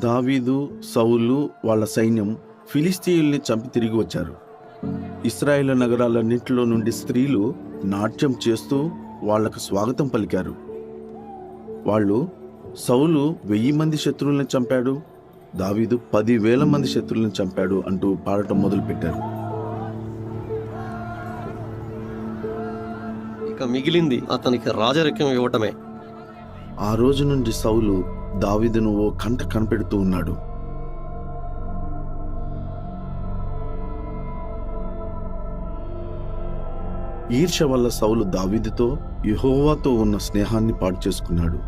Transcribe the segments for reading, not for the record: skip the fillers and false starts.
దావీదు, సౌలు వాళ్ళ సైన్యం ఫిలిస్తీయుల్ని చంపి తిరిగి వచ్చారు. ఇశ్రాయేలు నగరాలన్నింటిలో నుండి స్త్రీలు నాట్యం చేస్తూ వాళ్లకు స్వాగతం పలికారు. వాళ్ళు సౌలు 1000 మంది శత్రువులను చంపాడు, దావీదు 10,000 మంది శత్రువులను చంపాడు అంటూ పాడటం మొదలుపెట్టారు. ఇక మిగిలింది అతనికి రాజరికం ఇవ్వటమే. ఆ రోజు నుండి సౌలు దావీదును ఓ కంట కనిపెడుతూ ఉన్నాడు. ఈర్ష్య వల్ల సౌలు దావీదుతో, యెహోవాతో ఉన్న స్నేహాన్ని పాడు చేసుకున్నాడు.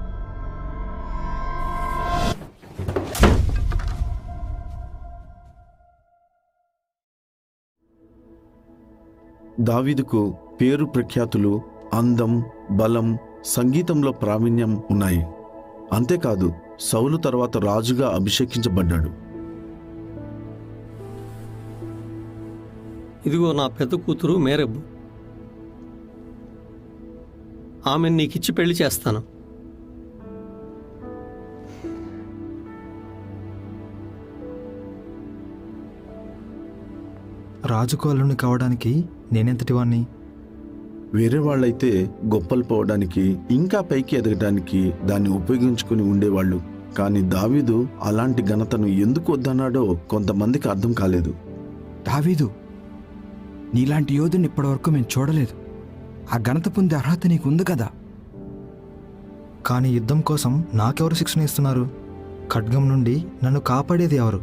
దావీదుకు పేరు ప్రఖ్యాతులు, అందం, బలం, సంగీతంలో ప్రావీణ్యం ఉన్నాయి. అంతేకాదు, సౌలు తర్వాత రాజుగా అభిషేకించబడ్డాడు. ఇదిగో నా పెద్ద కూతురు మేరబు, ఆమెను నీకిచ్చి పెళ్లి చేస్తాను. రాజుకు అల్లుని కావడానికి నేనెంతటి వాణ్ణి? వేరే వాళ్ళైతే గొప్పలు పోవడానికి, ఇంకా పైకి ఎదగడానికి దాన్ని ఉపయోగించుకుని ఉండేవాళ్ళు. కానీ దావీదు అలాంటి ఘనతను ఎందుకు వద్దన్నాడో కొంతమందికి అర్థం కాలేదు. దావీదు, నీలాంటి యోధుని ఇప్పటివరకు మేము చూడలేదు. ఆ ఘనత పొందే అర్హత నీకు ఉంది కదా. కానీ యుద్ధం కోసం నాకెవరు శిక్షణ ఇస్తున్నారు? ఖడ్గం నుండి నన్ను కాపాడేది ఎవరు?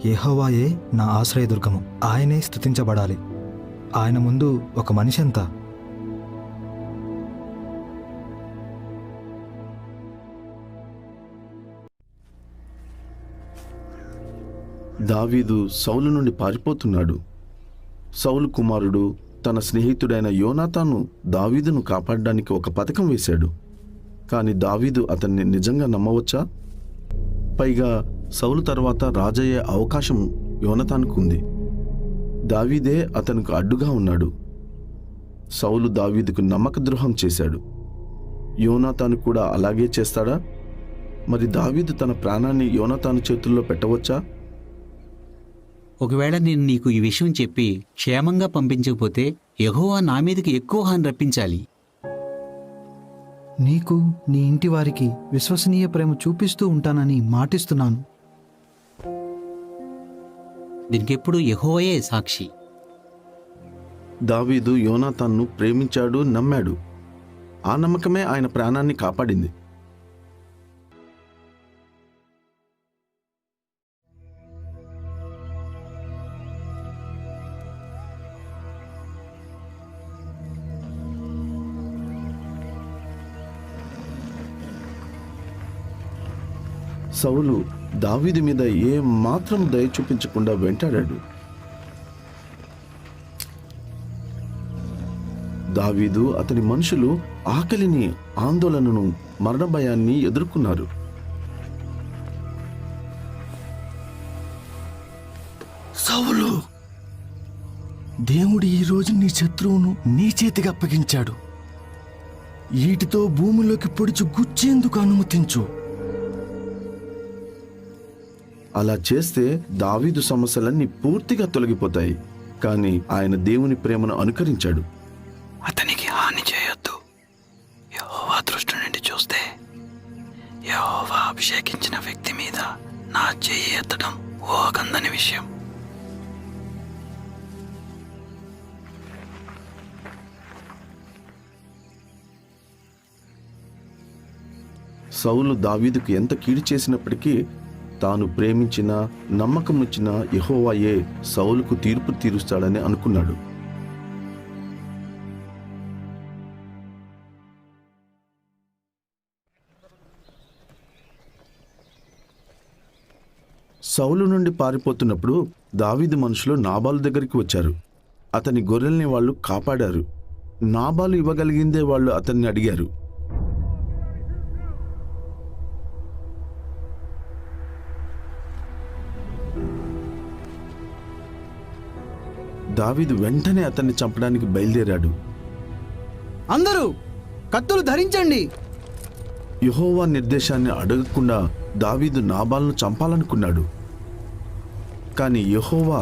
యెహోవాయే నా ఆశ్రయదుర్గము, ఆయనే స్తుతించబడాలి. ఆయన ముందు ఒక మనిషి ఎంత? దావీదు సౌలు నుండి పారిపోతున్నాడు. సౌలు కుమారుడు తన స్నేహితుడైన యోనాతాను దావీదును కాపాడడానికి ఒక పథకం వేశాడు. కానీ దావీదు అతన్ని నిజంగా నమ్మవచ్చా? పైగా సౌలు తర్వాత రాజయ్యే అవకాశం యోనాతానుకు ఉంది. దావీదే అతనికి అడ్డుగా ఉన్నాడు. సౌలు దావీదుకు నమ్మక ద్రోహం చేశాడు. యోనాతాను కూడా అలాగే చేస్తాడా? మరి దావీదు తన ప్రాణాన్ని యోనాతాను చేతుల్లో పెట్టవచ్చా? ఒకవేళ నేను నీకు ఈ విషయం చెప్పి క్షేమంగా పంపించకపోతే యెహోవా నా మీదకి ఎక్కువ హాని రప్పించాలి. నీకు నీ ఇంటి వారికి విశ్వసనీయ ప్రేమ చూపిస్తూ ఉంటానని మాటిస్తున్నాను. దీనికెప్పుడు యెహోవాయే సాక్షి. దావీదు యోనాతాన్ను ప్రేమించాడు, నమ్మాడు. ఆ నమ్మకమే ఆయన ప్రాణాన్ని కాపాడింది. సౌలు దావీదు మీద ఏ మాత్రం దయ చూపించకుండా వెంటాడాడు. దావీదు, అతని మనుషులు ఆకలిని, ఆందోళనను, మరణ భయాన్ని ఎదుర్కొన్నారు. సౌలు, దేవుడు ఈరోజు నీ శత్రువును నీ చేతికి అప్పగించాడు. ఈటితో భూమిలోకి పొడిచి గుచ్చేందుకు అనుమతించు. అలా చేస్తే దావీదు సమస్యలన్నీ పూర్తిగా తొలగిపోతాయి. కానీ ఆయన దేవుని ప్రేమను అనుకరించాడు. అతనికి హాని చేయొద్దు. యెహోవా దృష్టి నుండి చూస్తే యెహోవా అభిషేకించిన వ్యక్తి మీద నా చెయ్యి ఎత్తడం ఓ కందని విషయం. సౌలు దావీదుకు ఎంత కీడు చేసినప్పటికీ తాను ప్రేమించిన, నమ్మకముచ్చిన యెహోవాయే సౌలుకు తీర్పు తీరుస్తాడని అనుకున్నాడు. సౌలు నుండి పారిపోతున్నప్పుడు దావీదు మనుషులు నాబాలు దగ్గరికి వచ్చారు. అతని గొర్రెల్ని వాళ్ళు కాపాడారు. నాబాలు ఇవ్వగలిగిందే వాళ్ళు అతన్ని అడిగారు. దావీదు వెంటనే అతన్ని చంపడానికి బయలుదేరాడు. అందరూ కత్తులు ధరించండి. యెహోవా నిర్దేశాన్ని అడగకుండా దావీదు నాబాలును చంపాలనుకున్నాడు. కానీ యెహోవా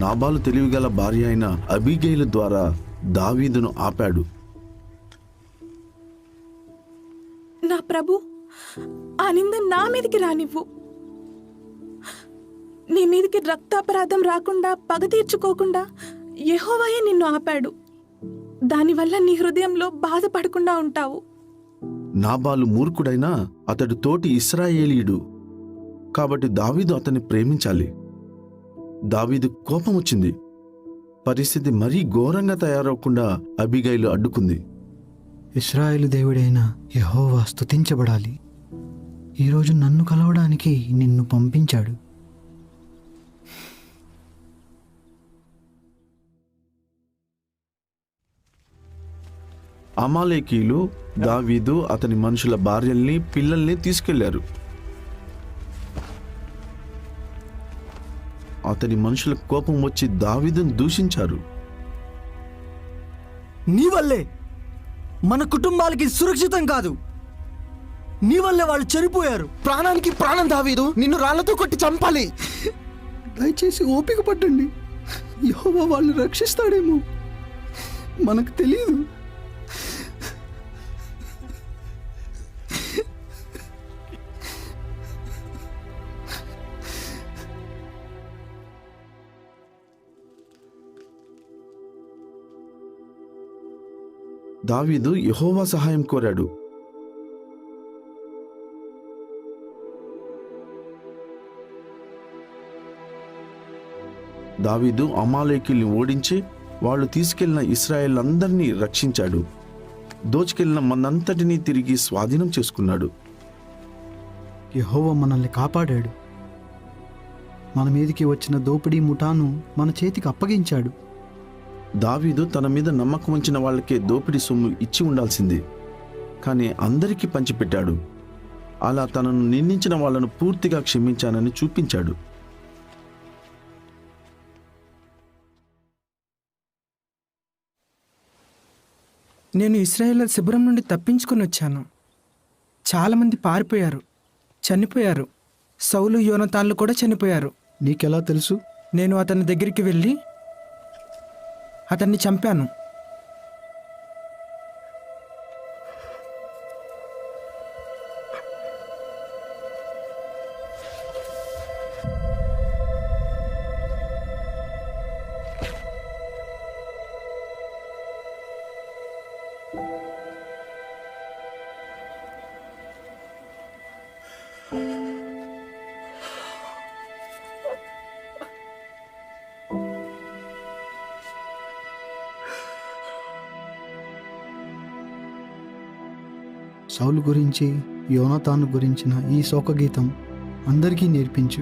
నాబాలు తెలివిగల భార్య అయిన అబీగైలు ద్వారా దావీదును ఆపాడు. నా ప్రభు, ఆ నింద నా మీదకి రానివ్వు. నీ మీదకి రక్తాపరాధం రాకుండా, పగ తీర్చుకోకుండా యెహోవాయే నిన్ను ఆపాడు. దానివల్ల నీ హృదయంలో బాధపడకుండా ఉంటావు. నాబాలు మూర్ఖుడైనా అతడు తోటి ఇశ్రాయేలీయుడు కాబట్టి దావీదు అతన్ని ప్రేమించాలి. దావీదు కోపం వచ్చింది. పరిస్థితి మరీ ఘోరంగా తయారవకుండా అబీగైలు అడ్డుకుంది. ఇశ్రాయేలు దేవుడైన యెహోవా స్తుతించబడాలి. ఈరోజు నన్ను కలవడానికి నిన్ను పంపించాడు. అమాలేకీయులు దావీదు అతని మనుషుల భార్యల్ని పిల్లల్ని తీసుకెళ్లారు. అతని మనుషుల కోపం వచ్చి దావీదును దూషించారు. నీ వల్లే మన కుటుంబాలకి సురక్షితం కాదు. నీ వల్లే వాళ్ళు చనిపోయారు. ప్రాణానికి ప్రాణం దావీదు, నిన్ను రాళ్లతో కొట్టి చంపాలి. దయచేసి ఓపిక పట్టండి. యెహోవా వాళ్ళని రక్షిస్తాడేమో, మనకు తెలియదు. దావీదు యెహోవా సహాయం కోరాడు. దావీదు అమాలేకీయుల్ని ఓడించి వాళ్ళు తీసుకెళ్లిన ఇశ్రాయేలందరినీ రక్షించాడు. దోచుకెళ్లిన మనంతటినీ తిరిగి స్వాధీనం చేసుకున్నాడు. యెహోవా మనల్ని కాపాడాడు. మన మీదికి వచ్చిన దోపిడీ ముఠాను మన చేతికి అప్పగించాడు. దావీదు తన మీద నమ్మకం ఉంచిన వాళ్ళకే దోపిడీ సొమ్ము ఇచ్చి ఉండాల్సింది, కానీ అందరికీ పంచిపెట్టాడు. అలా తనను నిందించిన వాళ్ళను పూర్తిగా క్షమించానని చూపించాడు. నేను ఇశ్రాయేలు శిబిరం నుండి తప్పించుకొని వచ్చాను. చాలామంది పారిపోయారు, చనిపోయారు. సౌలు, యోనతాన్లు కూడా చనిపోయారు. నీకెలా తెలుసు? నేను అతని దగ్గరికి వెళ్ళి అతన్ని చంపాను. సౌలు గురించి, యోనాతాను గురించిన ఈ శోకగీతం అందరికీ నేర్పించు.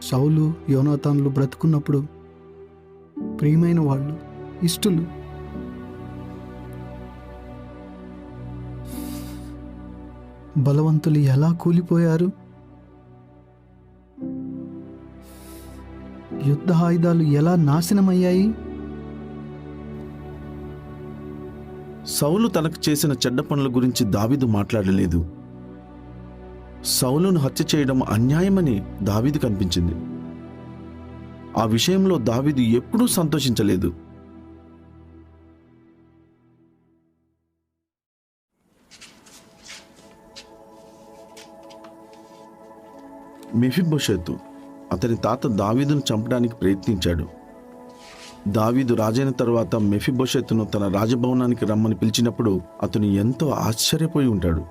సౌలు, యోనాతానులు బ్రతుకున్నప్పుడు ప్రియమైన వాళ్ళు, ఇష్టులు. బలవంతులు ఎలా కూలిపోయారు, యుద్ధ ఆయుధాలు ఎలా నాశనమయ్యాయి. సౌలు తనకు చేసిన చెడ్డ పనుల గురించి దావీదు మాట్లాడలేదు. సౌలును హత్య చేయడం అన్యాయమని దావీదు కనిపించింది. ఆ విషయంలో దావీదు ఎప్పుడూ సంతోషించలేదు. మెఫీబోషెతు అతని తాత దావీదును చంపడానికి ప్రయత్నించాడు. దావీదు రాజైన తరువాత మెఫీబోషెతును తన రాజభవనానికి రమ్మని పిలిచినప్పుడు అతను ఎంతో ఆశ్చర్యపోయి ఉంటాడు.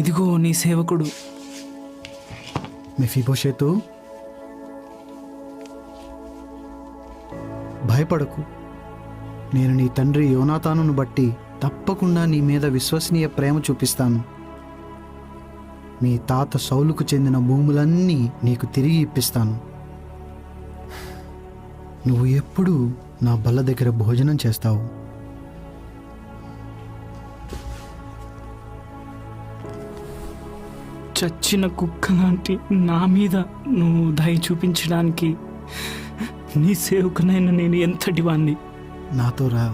ఇదిగో నీ సేవకుడు. మెఫీబోషెతు, భయపడకు. నేను నీ తండ్రి యోనాతానును బట్టి తప్పకుండా నీ మీద విశ్వసనీయ ప్రేమ చూపిస్తాను. మీ తాత సౌలుకు చెందిన భూములన్నీ నీకు తిరిగి ఇప్పిస్తాను. నువ్వు ఎప్పుడూ నా బల్ల దగ్గర భోజనం చేస్తావు. చచ్చిన కుక్క లాంటి నా మీద నువ్వు దయ చూపించడానికి నీ సేవకునైనా నేను ఎంతటి వాణ్ణి. నాతో రా.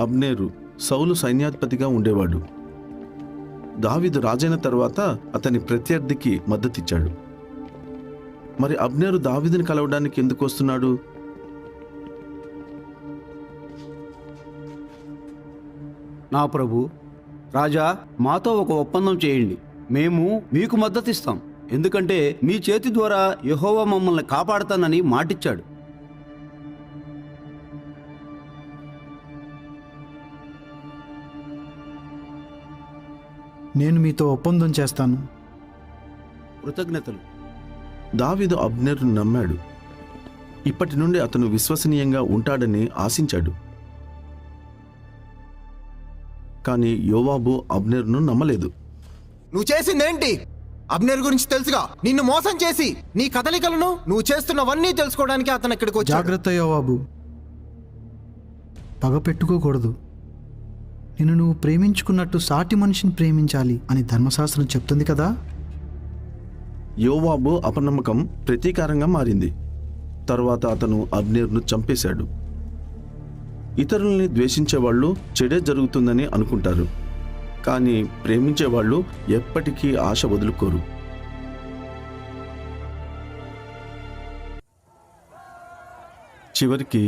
అబ్నేరు సౌలు సైన్యాధిపతిగా ఉండేవాడు. దావీదు రాజైన తర్వాత అతని ప్రత్యర్థికి మద్దతిచ్చాడు. మరి అబ్నేరు దావీదుని కలవడానికి ఎందుకు వస్తున్నాడు? నా ప్రభు రాజా, మాతో ఒక ఒప్పందం చేయండి. మేము మీకు మద్దతిస్తాం, ఎందుకంటే మీ చేతి ద్వారా యెహోవా మమ్మల్ని కాపాడతానని మాటిచ్చాడు. నేను మీతో ఒప్పందం చేస్తాను. కృతజ్ఞతలు. దావీదు అబ్నేరును నమ్మాడు. ఇప్పటి నుండి అతను విశ్వసనీయంగా ఉంటాడని ఆశించాడు. కానీ యోవాబు అబ్నేరును నమ్మలేదు. నువ్వు చేసిందేంటి? అబ్నేర్ గురించి తెలుసుగా. నిన్ను మోసం చేసి నీ కదలికలను నువ్వు చేస్తున్నవన్నీ తెలుసుకోవడానికి అతను ఇక్కడికి వచ్చాడు. జాగ్రత్త యోవాబు, పగ పెట్టుకోకూడదు. నిన్ను నువ్వు ప్రేమించుకున్నట్టు సాటి మనిషిని ప్రేమించాలి అని ధర్మశాస్త్రం చెప్తుంది కదా. యోవాబు అపనమ్మకం ప్రతీకారంగా మారింది. తరువాత అతను అబ్నేరును చంపేశాడు. ఇతరుల్ని ద్వేషించేవాళ్ళు చెడే జరుగుతుందని అనుకుంటారు, కానీ ప్రేమించేవాళ్ళు ఎప్పటికీ ఆశ వదులుకోరు. చివరికి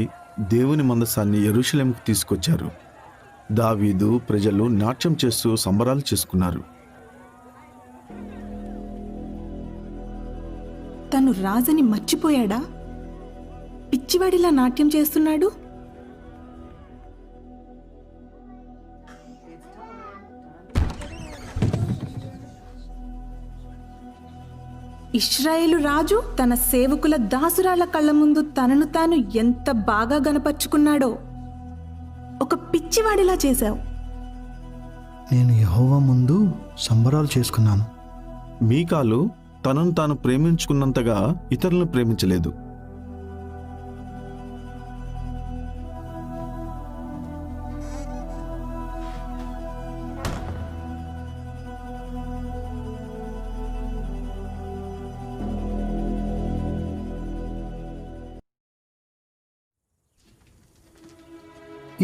దేవుని మందసాన్ని యెరూషలేముకు తీసుకొచ్చారు. దావీదు ప్రజలు నాట్యం చేస్తూ సంబరాలు చేసుకున్నారు. తను రాజని మర్చిపోయాడా? పిచ్చివాడిలా నాట్యం చేస్తున్నాడు. ఇశ్రాయేలు రాజు తన సేవకుల దాసురాల కళ్ళ ముందు తనను తాను ఎంత బాగా గనపరుచుకున్నాడో. ఒక పిచ్చివాడిలా చేశావు. నేను యెహోవా ముందు సంబరాలు చేసుకున్నాను. మీకాలు తనను తాను ప్రేమించుకున్నంతగా ఇతరులను ప్రేమించలేదు.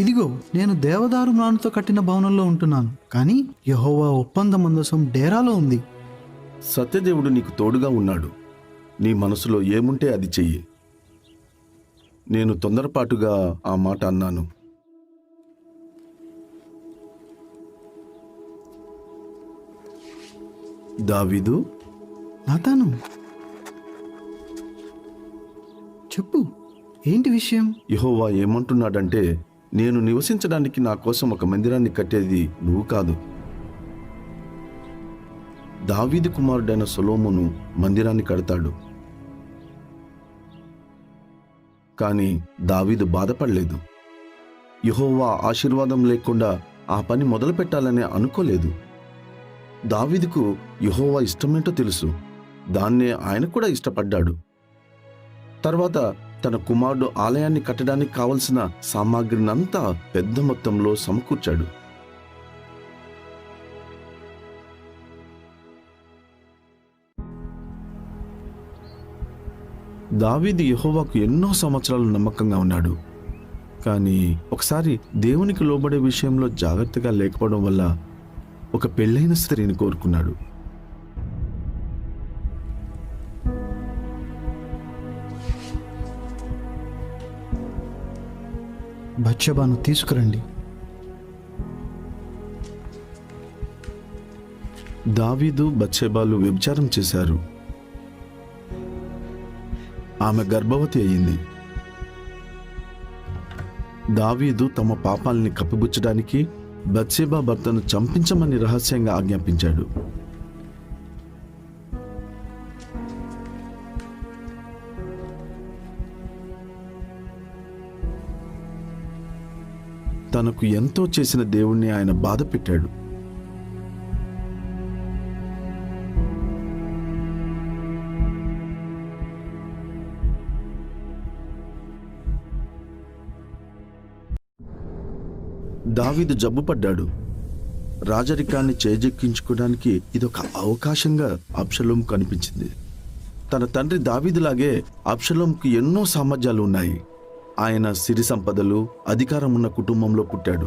ఇదిగో, నేను దేవదారు మ్రానుతో కట్టిన భవనంలో ఉంటున్నాను, కానీ యెహోవా ఒప్పంద మందసం డేరాలో ఉంది. సత్యదేవుడు నీకు తోడుగా ఉన్నాడు. నీ మనసులో ఏముంటే అది చెయ్యి. నేను తొందరపాటుగా ఆ మాట అన్నాను. దావీదు, నాతాను, చెప్పు, ఏంటి విషయం? యెహోవా ఏమంటున్నాడంటే, నేను నివసించడానికి నా కోసం ఒక మందిరాన్ని కట్టేది నువ్వు కాదు. దావీదు కుమారుడైన సొలొమోను మందిరాన్ని కడతాడు. కానీ దావీదు బాధపడలేదు. యెహోవా ఆశీర్వాదం లేకుండా ఆ పని మొదలు పెట్టాలని అనుకోలేదు. దావీదుకు యెహోవా ఇష్టమేంటో తెలుసు. దాన్నే ఆయన కూడా ఇష్టపడ్డాడు. తర్వాత తన కుమారుడు ఆలయాన్ని కట్టడానికి కావలసిన సామాగ్రినంతా పెద్ద మొత్తంలో సమకూర్చాడు. దావీదు యెహోవాకు ఎన్నో సంవత్సరాలు నమ్మకంగా ఉన్నాడు. కానీ ఒకసారి దేవునికి లోబడే విషయంలో జాగ్రత్తగా లేకపోవడం వల్ల ఒక పెళ్ళైన స్త్రీని కోరుకున్నాడు. బత్షెబాను తీసుకురండి. దావీదు బత్షెబాలు వ్యభిచారం చేశారు. ఆమె గర్భవతి అయింది. దావీదు తమ పాపాల్ని కప్పిపుచ్చడానికి బత్షెబా భర్తను చంపించమని రహస్యంగా ఆజ్ఞాపించాడు. తనకు ఎంతో చేసిన దేవుణ్ణి ఆయన బాధ పెట్టాడు. దావీదు జబ్బుపడ్డాడు. రాజరికాన్ని చేజెక్కించుకోవడానికి ఇదొక అవకాశంగా అబ్షలోం కనిపించింది. తన తండ్రి దావీదులాగే అబ్షలోంకు ఎన్నో సామర్థ్యాలు ఉన్నాయి. ఆయన సిరి సంపదలు, అధికారం ఉన్న కుటుంబంలో పుట్టాడు.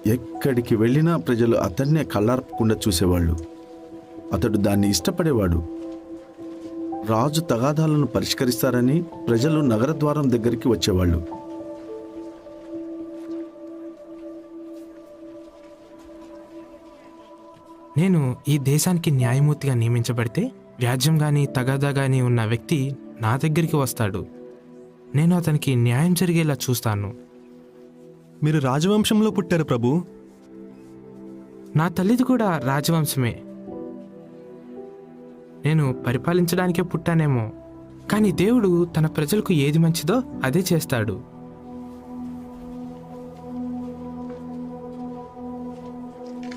ఎక్కడికి వెళ్ళినా ప్రజలు అతన్నే కళ్ళార్పకుండా చూసేవాళ్ళు. అతడు దాన్ని ఇష్టపడేవాడు. రాజు తగాదాలను పరిష్కరిస్తారని ప్రజలు నగర ద్వారం దగ్గరికి వచ్చేవాళ్ళు. నేను ఈ దేశానికి న్యాయమూర్తిగా నియమించబడితే వ్యాజ్యం కానీ తగాదా కానీ ఉన్న వ్యక్తి నా దగ్గరికి వస్తాడు. నేను అతనికి న్యాయం జరిగేలా చూస్తాను. మీరు రాజవంశంలో పుట్టారు ప్రభు. నా తల్లిది కూడా రాజవంశమే. నేను పరిపాలించడానికే పుట్టానేమో, కానీ దేవుడు తన ప్రజలకు ఏది మంచిదో అదే చేస్తాడు.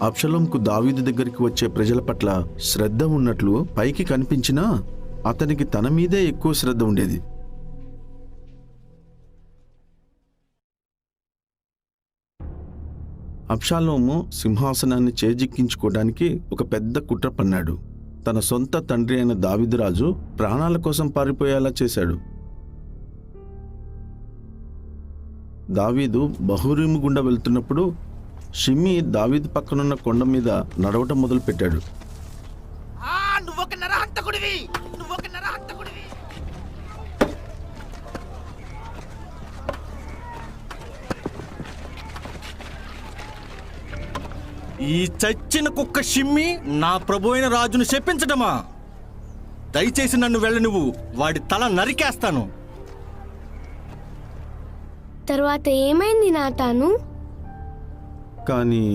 అబ్షలోంకు దావీదు దగ్గరికి వచ్చే ప్రజల పట్ల శ్రద్ధ ఉన్నట్లు పైకి కనిపించినా అతనికి తన మీదే ఎక్కువ శ్రద్ధ ఉండేది. అబ్షాలోము సింహాసనాన్ని చేజిక్కించుకోవడానికి ఒక పెద్ద కుట్ర పన్నాడు. తన సొంత తండ్రి అయిన దావీదురాజు ప్రాణాల కోసం పారిపోయేలా చేశాడు. దావీదు బహూరీము గుండా వెళ్తున్నప్పుడు షిమ్మి దావీదు పక్కనున్న కొండ మీద నడవటం మొదలు పెట్టాడు. ఈ చచ్చిన కుక్క షిమ్మి నా ప్రభు అయిన రాజును శపించటమా? దయచేసి నన్ను వెళ్ళనివ్వు, వాడి తల నరికేస్తాను. తర్వాత ఏమైంది నాతాను? కానీ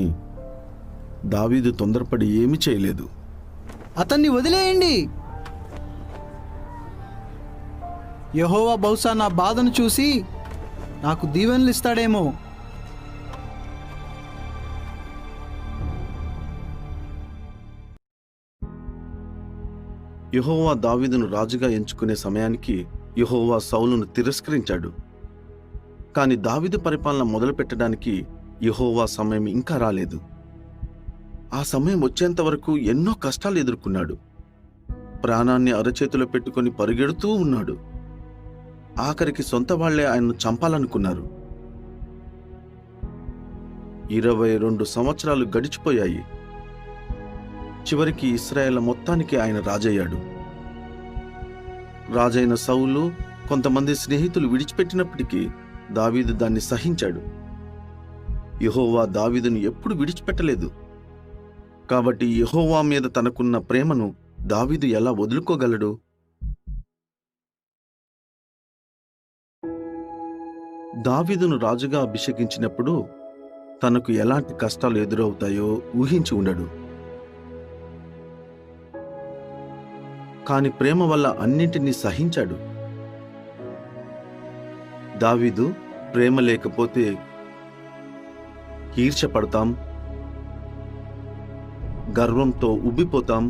దావీదు తొందరపడి ఏమీ చేయలేదు. అతన్ని వదిలేయండి. యెహోవా బహుశా నా బాధను చూసి నాకు దీవెనలు ఇస్తాడేమో. యెహోవా దావీదును రాజుగా ఎంచుకునే సమయానికి యెహోవా సౌలును తిరస్కరించాడు. కానీ దావీదు పరిపాలన మొదలు పెట్టడానికి యెహోవా సమయం ఇంకా రాలేదు. ఆ సమయం వచ్చేంత వరకు ఎన్నో కష్టాలు ఎదుర్కొన్నాడు. ప్రాణాన్ని అరచేతిలో పెట్టుకొని పరిగెడుతూ ఉన్నాడు. ఆఖరికి సొంత వాళ్లే ఆయన్ను చంపాలనుకున్నారు. 22 సంవత్సరాలు గడిచిపోయాయి. చివరికి ఇశ్రాయేల్ మొత్తానికి ఆయన రాజయ్యాడు. రాజైన సౌలు కొంతమంది స్నేహితులు విడిచిపెట్టినప్పటికీ దావీదు దాన్ని సహించాడు. యెహోవా దావీదును ఎప్పుడు విడిచిపెట్టలేదు. కాబట్టి యెహోవా మీద తనకున్న ప్రేమను దావీదు ఎలా వదులుకోగలడు? దావీదును రాజుగా అభిషేకించినప్పుడు తనకు ఎలాంటి కష్టాలు ఎదురవుతాయో ఊహించి ఉండడు. కాని ప్రేమ వల్ల అన్నింటినీ సహించాడు. దావీదు ప్రేమ లేకపోతే ఈర్ష్యపడతాం, గర్వంతో ఉబ్బిపోతాం,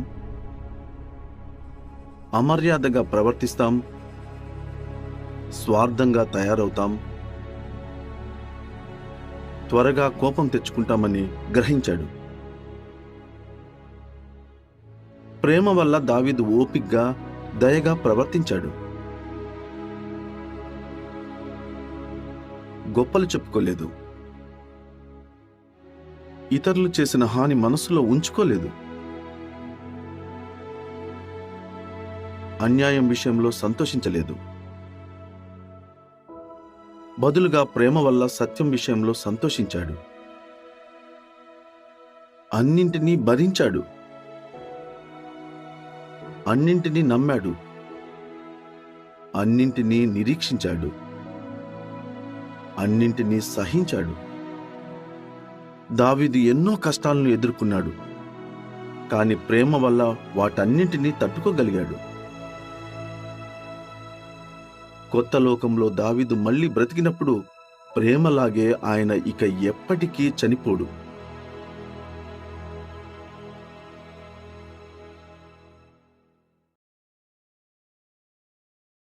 అమర్యాదగా ప్రవర్తిస్తాం, స్వార్థంగా తయారవుతాం, త్వరగా కోపం తెచ్చుకుంటామని గ్రహించాడు. ప్రేమ వల్ల దావీదు ఓపిగ్గా, దయగా ప్రవర్తించాడు. గొప్పలు చెప్పుకోలేదు. ఇతరులు చేసిన హాని మనసులో ఉంచుకోలేదు. అన్యాయం విషయంలో సంతోషించలేదు. బదులుగా ప్రేమ వల్ల సత్యం విషయంలో సంతోషించాడు. అన్నింటినీ భరించాడు. అన్నింటినీ నమ్మాడు. అన్నింటినీ నిరీక్షించాడు. అన్నింటినీ సహించాడు. దావీదు ఎన్నో కష్టాలను ఎదుర్కొన్నాడు. కాని ప్రేమ వల్ల వాటన్నింటినీ తట్టుకోగలిగాడు. కొత్త లోకంలో దావీదు మళ్ళీ బ్రతికినప్పుడు ప్రేమలాగే ఆయన ఇక ఎప్పటికీ చనిపోడు.